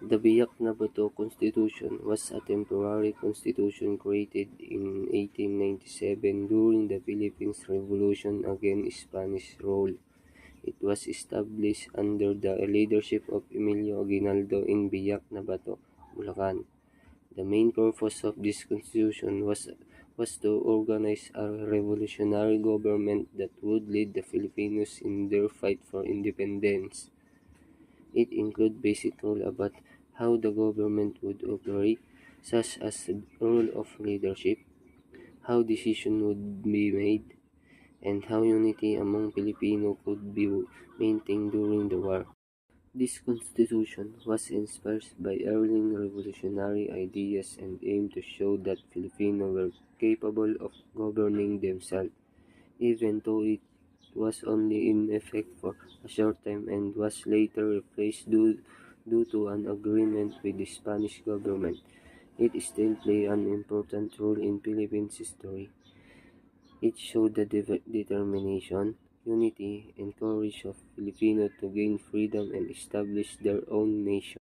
The Biak na Bato Constitution was a temporary constitution created in 1897 during the Philippines Revolution against Spanish rule. It was established under the leadership of Emilio Aguinaldo in Biak na Bato, Bulacan. The main purpose of this constitution was to organize a revolutionary government that would lead the Filipinos in their fight for independence. It included basic rules about how the government would operate, such as the role of leadership, how decisions would be made, and how unity among Filipinos could be maintained during the war. This constitution was inspired by early revolutionary ideas and aimed to show that Filipinos were capable of governing themselves, even though it was only in effect for a short time and was later replaced due to an agreement with the Spanish government. It still played an important role in Philippines history. It showed the determination, unity, and courage of Filipinos to gain freedom and establish their own nation.